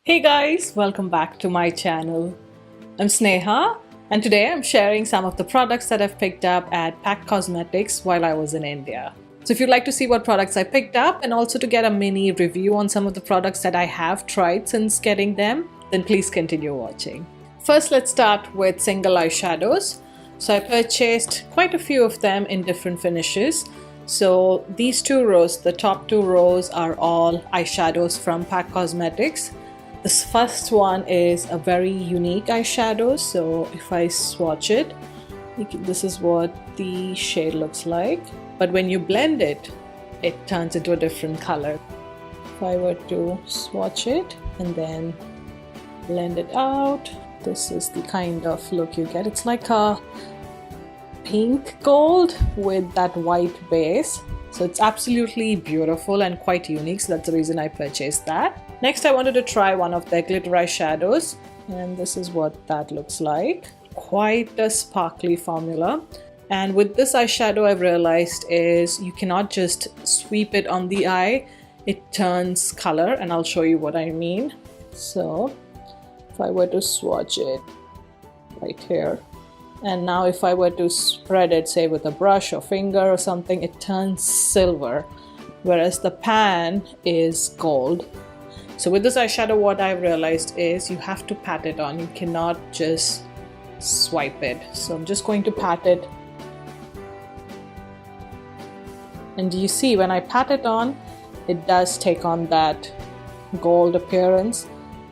Hey guys, welcome back to my channel. I'm Sneha and today I'm sharing some of the products that I've picked up at PAC Cosmetics while I was in India. So if you'd like to see what products I picked up and also to get a mini review on some of the products that I have tried since getting them, then please continue watching. First, let's start with single eyeshadows. So I purchased quite a few of them in different finishes. So these two rows, the top two rows, are all eyeshadows from PAC Cosmetics. This first one is a very unique eyeshadow, so if I swatch it, this is what the shade looks like. But when you blend it, it turns into a different color. If I were to swatch it and then blend it out, this is the kind of look you get. It's like a pink gold with that white base. So it's absolutely beautiful and quite unique, so that's the reason I purchased that. Next, I wanted to try one of their glitter eyeshadows, and this is what that looks like. Quite a sparkly formula. And with this eyeshadow, I've realized is you cannot just sweep it on the eye. It turns color, and I'll show you what I mean. So if I were to swatch it right here, and now if I were to spread it, say with a brush or finger or something, it turns silver, whereas the pan is gold. So with this eyeshadow, what I've realized is you have to pat it on. You cannot just swipe it. So I'm just going to pat it. And you see when I pat it on, it does take on that gold appearance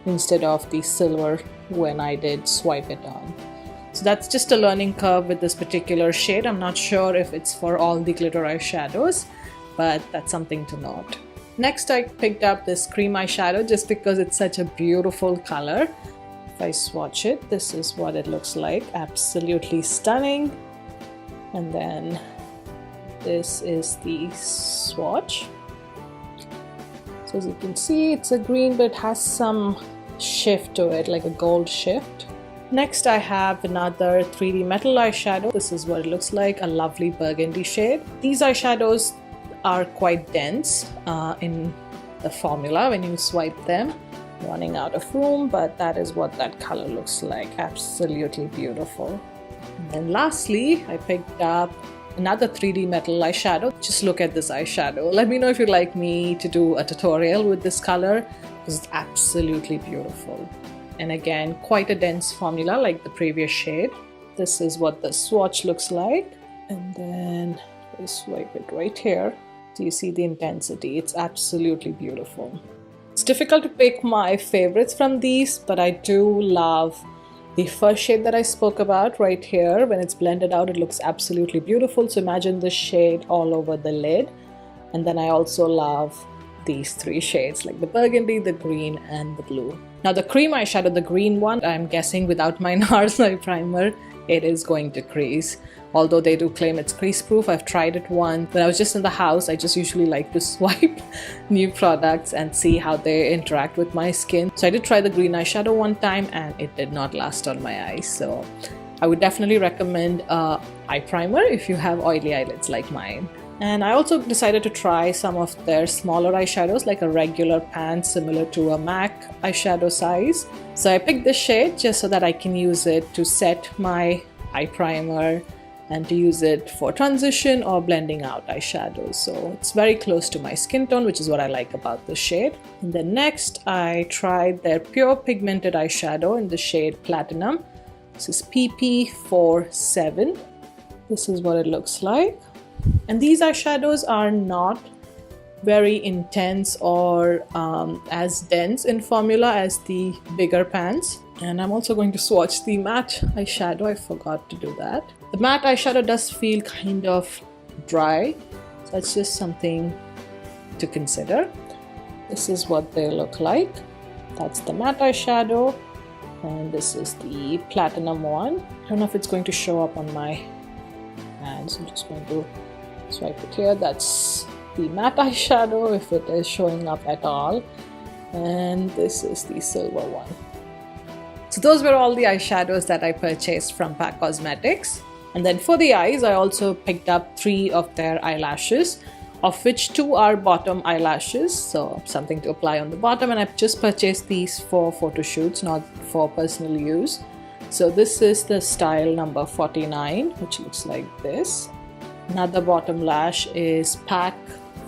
instead of the silver when I did swipe it on. So that's just a learning curve with this particular shade. I'm not sure if it's for all the glitter eyeshadows, but that's something to note. Next, I picked up this cream eyeshadow just because it's such a beautiful color. If I swatch it, this is what it looks like. Absolutely stunning. And then this is the swatch. So as you can see, it's a green, but it has some shift to it, like a gold shift. Next, I have another 3D metal eyeshadow. This is what it looks like, a lovely burgundy shade. These eyeshadows are quite dense in the formula when you swipe them. Running out of room, but that is what that color looks like. Absolutely beautiful. And then lastly, I picked up another 3D metal eyeshadow. Just look at this eyeshadow. Let me know if you'd like me to do a tutorial with this color, because it's absolutely beautiful. And again, quite a dense formula like the previous shade. This is what the swatch looks like. And then I swipe it right here. So you see the intensity. It's absolutely beautiful. It's difficult to pick my favorites from these, but I do love the first shade that I spoke about right here. When it's blended out, it looks absolutely beautiful. So imagine the shade all over the lid. And then I also love these three shades, like the burgundy, the green, and the blue. Now the cream eyeshadow, the green one, I'm guessing without my NARS eye primer, it is going to crease. Although they do claim it's crease proof. I've tried it once. When I was just in the house, I just usually like to swipe new products and see how they interact with my skin. So I did try the green eyeshadow one time and it did not last on my eyes. So I would definitely recommend eye primer if you have oily eyelids like mine. And I also decided to try some of their smaller eyeshadows, like a regular pan similar to a MAC eyeshadow size. So I picked this shade just so that I can use it to set my eye primer and to use it for transition or blending out eyeshadows. So it's very close to my skin tone, which is what I like about this shade. And then next, I tried their pure pigmented eyeshadow in the shade Platinum. This is PP47. This is what it looks like. And these eyeshadows are not very intense or as dense in formula as the bigger pans. And I'm also going to swatch the matte eyeshadow. I forgot to do that. The matte eyeshadow does feel kind of dry, so that's just something to consider. This is what they look like. That's the matte eyeshadow, and this is the platinum one. I don't know if it's going to show up on my hands. I'm just going to swipe it here. That's the matte eyeshadow, if it is showing up at all. And this is the silver one. So those were all the eyeshadows that I purchased from PAC Cosmetics. And then for the eyes, I also picked up 3 of their eyelashes. of which 2 are bottom eyelashes, so something to apply on the bottom, and I've just purchased these for photo shoots, not for personal use. So this is the style number 49, which looks like this. Another bottom lash is PAC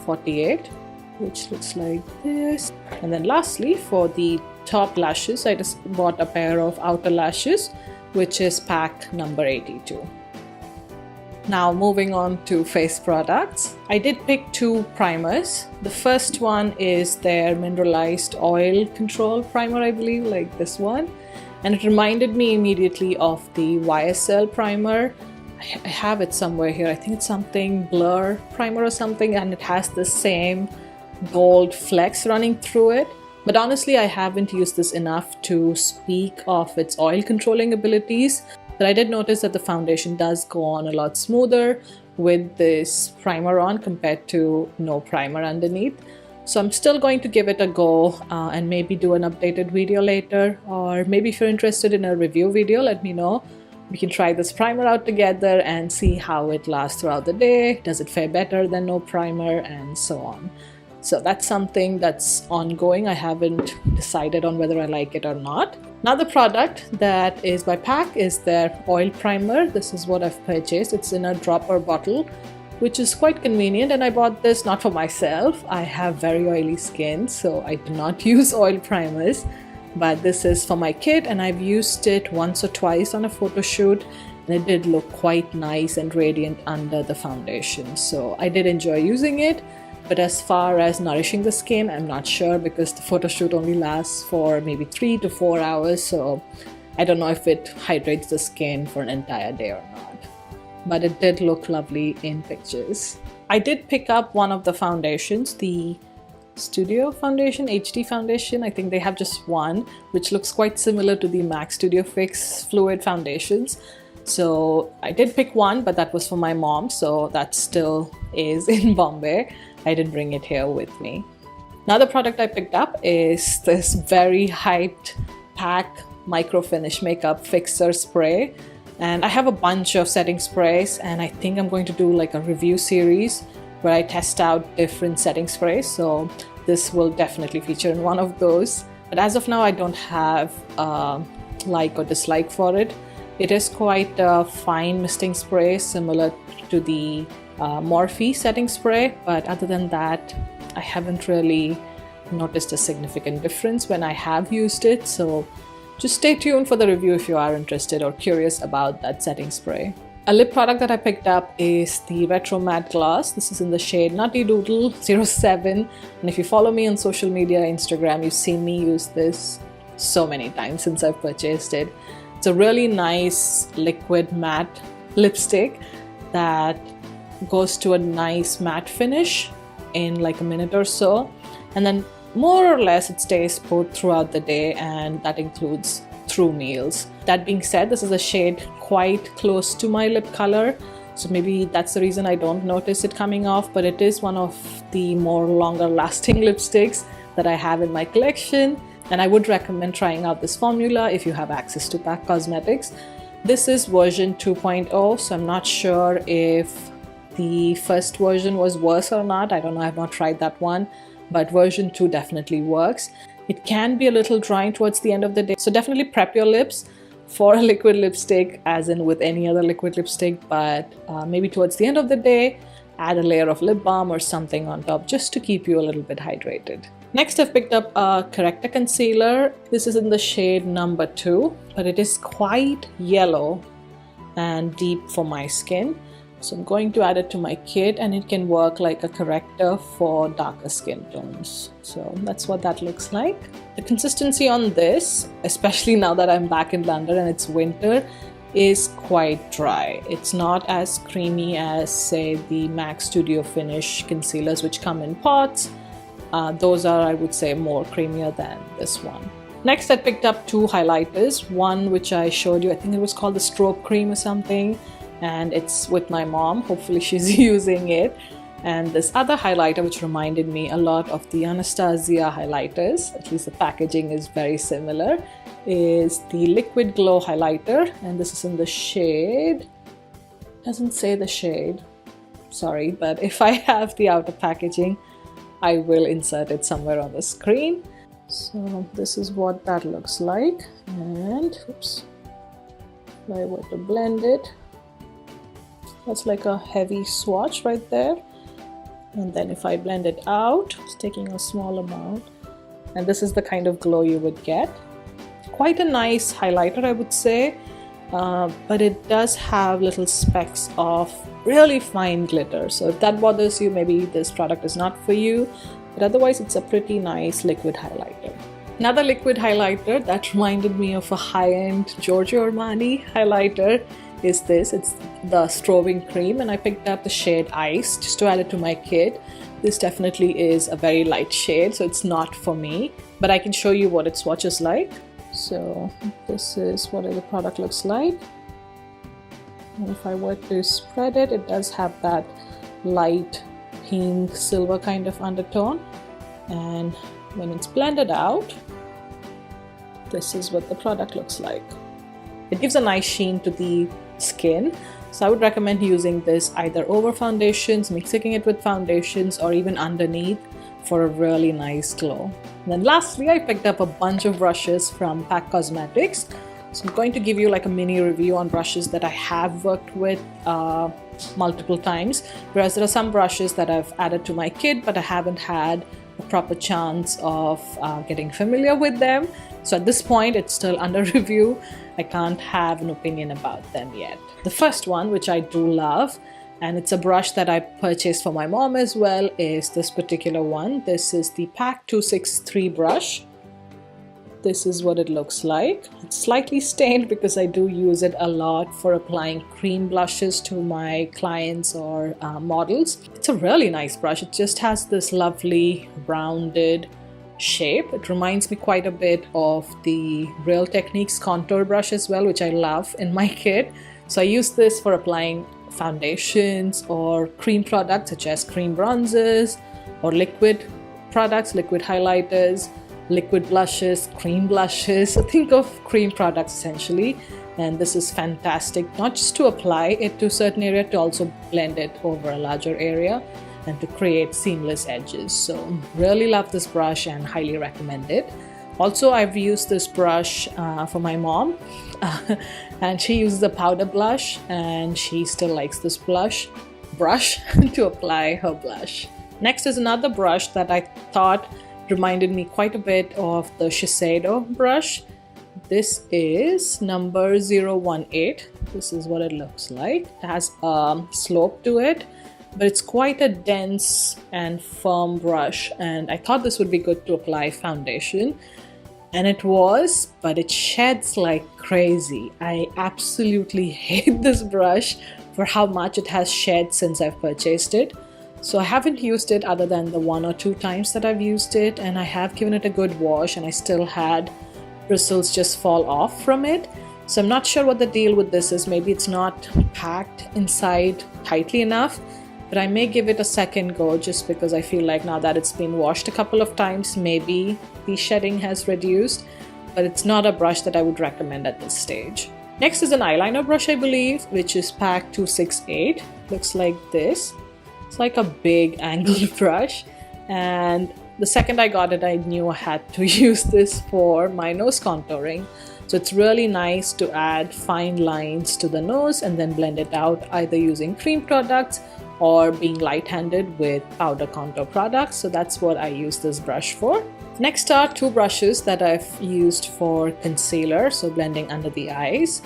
48, which looks like this. And then lastly, for the top lashes, I just bought a pair of outer lashes, which is PAC number 82. Now moving on to face products. I did pick 2 primers. The first one is their mineralized oil control primer, I believe, like this one. And it reminded me immediately of the YSL primer. I have it somewhere here. I think it's something Blur primer or something, and it has the same gold flecks running through it. But honestly, I haven't used this enough to speak of its oil controlling abilities. But I did notice that the foundation does go on a lot smoother with this primer on compared to no primer underneath. So I'm still going to give it a go and maybe do an updated video later, or maybe if you're interested in a review video, let me know. We can try this primer out together and see how it lasts throughout the day. Does it fare better than no primer, and so on. So that's something that's ongoing. I haven't decided on whether I like it or not. Another product that is by PAC is their oil primer. This is what I've purchased. It's in a dropper bottle, which is quite convenient, and I bought this not for myself. I have very oily skin, so I do not use oil primers, but this is for my kid, and I've used it once or twice on a photo shoot, and it did look quite nice and radiant under the foundation. So I did enjoy using it. But as far as nourishing the skin, I'm not sure, because the photo shoot only lasts for maybe 3 to 4 hours, so I don't know if it hydrates the skin for an entire day or not. But it did look lovely in pictures. I did pick up one of the foundations, the Studio Foundation, HD Foundation. I think they have just one, which looks quite similar to the MAC Studio Fix Fluid Foundations. So I did pick one, but that was for my mom, so that still is in Bombay. I didn't bring it here with me. Another product I picked up is this very hyped PAC Micro Finish Makeup Fixer Spray. And I have a bunch of setting sprays, and I think I'm going to do like a review series where I test out different setting sprays. So this will definitely feature in one of those. But as of now, I don't have a like or dislike for it. It is quite a fine misting spray, similar to the Morphe setting spray, but other than that, I haven't really noticed a significant difference when I have used it. So just stay tuned for the review if you are interested or curious about that setting spray. A lip product that I picked up is the Retro Matte Gloss. This is in the shade Nuttydoodle 07, and if you follow me on social media, Instagram, you've seen me use this so many times since I've purchased it. It's a really nice liquid matte lipstick that goes to a nice matte finish in like a minute or so, and then more or less it stays put throughout the day, and that includes through meals. That being said, this is a shade quite close to my lip color, so maybe that's the reason I don't notice it coming off, but it is one of the more longer lasting lipsticks that I have in my collection, and I would recommend trying out this formula if you have access to PAC Cosmetics. This is version 2.0, so I'm not sure if the first version was worse or not. I don't know, I've not tried that one, but version 2 definitely works. It can be a little drying towards the end of the day, so definitely prep your lips for a liquid lipstick, as in with any other liquid lipstick, but maybe towards the end of the day, add a layer of lip balm or something on top just to keep you a little bit hydrated. Next, I've picked up a corrector concealer. This is in the shade number 2, but it is quite yellow and deep for my skin. So I'm going to add it to my kit, and it can work like a corrector for darker skin tones. So that's what that looks like. The consistency on this, especially now that I'm back in London and it's winter, is quite dry. It's not as creamy as, say, the MAC Studio Finish concealers, which come in pots. Those are, I would say, more creamier than this one. Next, I picked up 2 highlighters. One which I showed you, I think it was called the Strobe Cream or something, and it's with my mom. Hopefully she's using it. And this other highlighter, which reminded me a lot of the Anastasia highlighters, at least the packaging is very similar, is the Liquid Glow highlighter, and this is in the shade, doesn't say the shade, sorry, but if I have the outer packaging, I will insert it somewhere on the screen. So this is what that looks like, and oops, if I were to blend it, that's like a heavy swatch right there. And then if I blend it out, just taking a small amount, and this is the kind of glow you would get. Quite a nice highlighter, I would say, but it does have little specks of really fine glitter. So if that bothers you, maybe this product is not for you, but otherwise it's a pretty nice liquid highlighter. Another liquid highlighter that reminded me of a high-end Giorgio Armani highlighter is this. It's the Strobing Cream, and I picked up the shade Ice just to add it to my kit. This definitely is a very light shade, so it's not for me, but I can show you what its swatch is like. So this is what the product looks like, and if I were to spread it, it does have that light pink silver kind of undertone, and when it's blended out, this is what the product looks like. It gives a nice sheen to the skin, so I would recommend using this either over foundations, mixing it with foundations, or even underneath for a really nice glow. And then lastly, I picked up a bunch of brushes from PAC Cosmetics. So I'm going to give you like a mini review on brushes that I have worked with multiple times, whereas there are some brushes that I've added to my kit, but I haven't had a proper chance of getting familiar with them. So at this point, it's still under review. I can't have an opinion about them yet. The first one, which I do love, and it's a brush that I purchased for my mom as well, is this particular one. This is the PAC 263 brush. This is what it looks like. It's slightly stained because I do use it a lot for applying cream blushes to my clients or models. It's a really nice brush. It just has this lovely rounded shape. It reminds me quite a bit of the Real Techniques contour brush as well, which I love in my kit. So I use this for applying foundations or cream products such as cream bronzers, or liquid products, liquid highlighters, liquid blushes, cream blushes. So think of cream products essentially, and this is fantastic, not just to apply it to a certain area, to also blend it over a larger area and to create seamless edges. So really love this brush and highly recommend it. Also, I've used this brush for my mom and she uses a powder blush, and she still likes this brush to apply her blush. Next is another brush that I thought reminded me quite a bit of the Eyeshadow brush. This is number 018. This is what it looks like. It has a slope to it, but it's quite a dense and firm brush, and I thought this would be good to apply foundation. And it was, but it sheds like crazy. I absolutely hate this brush for how much it has shed since I've purchased it. So I haven't used it other than the 1 or 2 times that I've used it, and I have given it a good wash, and I still had bristles just fall off from it. So I'm not sure what the deal with this is. Maybe it's not packed inside tightly enough, but I may give it a second go just because I feel like now that it's been washed a couple of times, maybe the shedding has reduced, but it's not a brush that I would recommend at this stage. Next is an eyeliner brush, I believe, which is PAC 268. Looks like this. It's like a big angled brush, and the second I got it, I knew I had to use this for my nose contouring. So it's really nice to add fine lines to the nose and then blend it out either using cream products or being light-handed with powder contour products. So that's what I use this brush for. Next are 2 brushes that I've used for concealer, so blending under the eyes.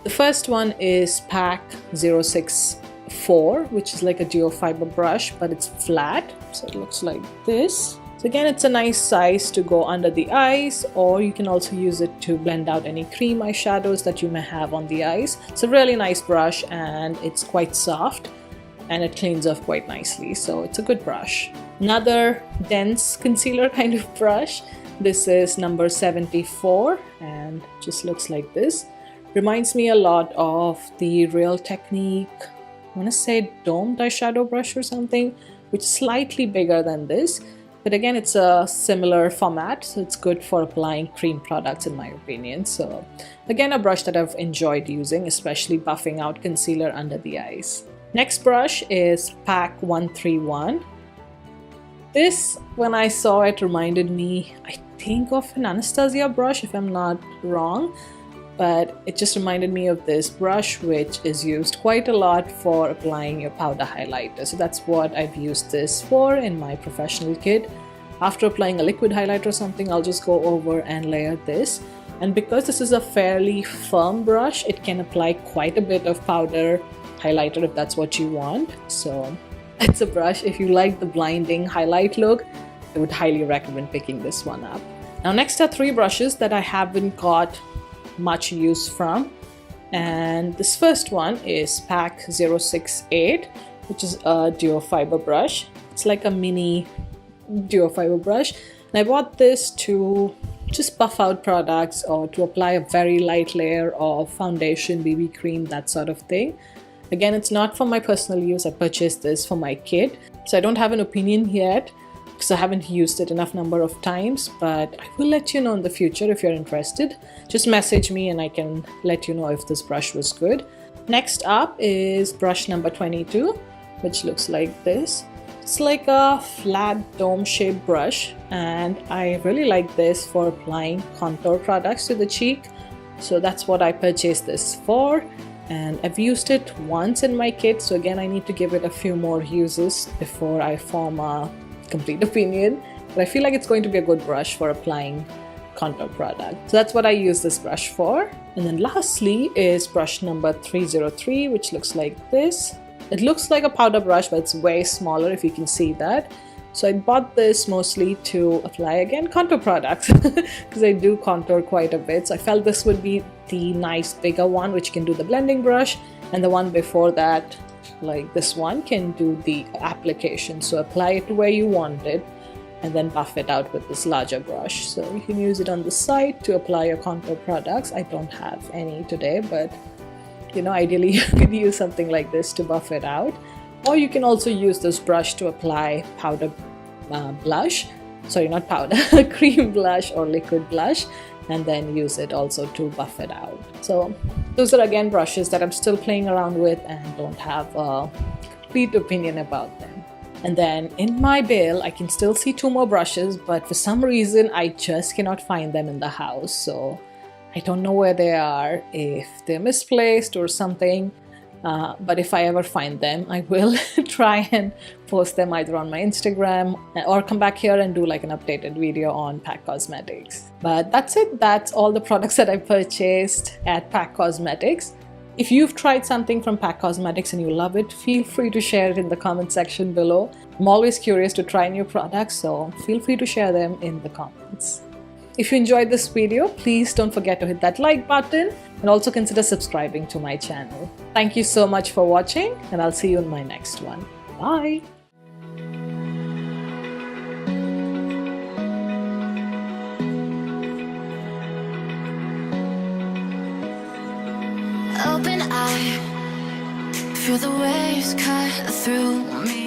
The first one is PAC 064, which is like a duo fiber brush, but it's flat, so it looks like this. So again, it's a nice size to go under the eyes, or you can also use it to blend out any cream eyeshadows that you may have on the eyes. It's a really nice brush, and it's quite soft, and it cleans off quite nicely, so it's a good brush. Another dense concealer kind of brush. This is number 74, and just looks like this. Reminds me a lot of the Real Technique, I want to say domed eyeshadow brush or something, which is slightly bigger than this. But again, it's a similar format, so it's good for applying cream products in my opinion. So again, a brush that I've enjoyed using, especially buffing out concealer under the eyes. Next brush is PAC 131. This, when I saw it, reminded me, I think, of an Anastasia brush, if I'm not wrong. But it just reminded me of this brush, which is used quite a lot for applying your powder highlighter. So that's what I've used this for in my professional kit. After applying a liquid highlighter or something, I'll just go over and layer this. And because this is a fairly firm brush, it can apply quite a bit of powder highlighter if that's what you want. So it's a brush, if you like the blinding highlight look, I would highly recommend picking this one up. Now next are three brushes that I haven't got much use from, and this first one is PAC 068, which is a duo fiber brush. It's like a mini duo fiber brush, and I bought this to just buff out products or to apply a very light layer of foundation, BB cream, that sort of thing. Again, it's not for my personal use. I purchased this for my kid, so I don't have an opinion yet because I haven't used it enough number of times, but I will let you know in the future if you're interested. Just message me and I can let you know if this brush was good. Next up is brush number 22, which looks like this. It's like a flat dome shaped brush, and I really like this for applying contour products to the cheek. So that's what I purchased this for, and I've used it once in my kit, so again I need to give it a few more uses before I form a complete opinion, but I feel like it's going to be a good brush for applying contour product. So that's what I use this brush for. And then lastly is brush number 303, which looks like this. It looks like a powder brush, but it's way smaller, if you can see that. So I bought this mostly to apply, again, contour products because I do contour quite a bit. So I felt this would be the nice bigger one, which can do the blending brush, and the one before that, like this one, can do the application. So apply it where you want it and then buff it out with this larger brush. So you can use it on the side to apply your contour products. I don't have any today, but you know, ideally you could use something like this to buff it out. Or you can also use this brush to apply powder blush, sorry, not powder, cream blush or liquid blush, and then use it also to buff it out. So those are again brushes that I'm still playing around with and don't have a complete opinion about them. And then in my bill, I can still see two more brushes, but for some reason I just cannot find them in the house. So I don't know where they are, if they're misplaced or something. But if I ever find them, I will try and post them either on my Instagram or come back here and do like an updated video on PAC Cosmetics. But that's it. That's all the products that I purchased at PAC Cosmetics. If you've tried something from PAC Cosmetics and you love it, feel free to share it in the comment section below. I'm always curious to try new products, so feel free to share them in the comments. If you enjoyed this video, please don't forget to hit that like button and also consider subscribing to my channel. Thank you so much for watching, and I'll see you in my next one. Bye! Open eye, feel the waves cut through me.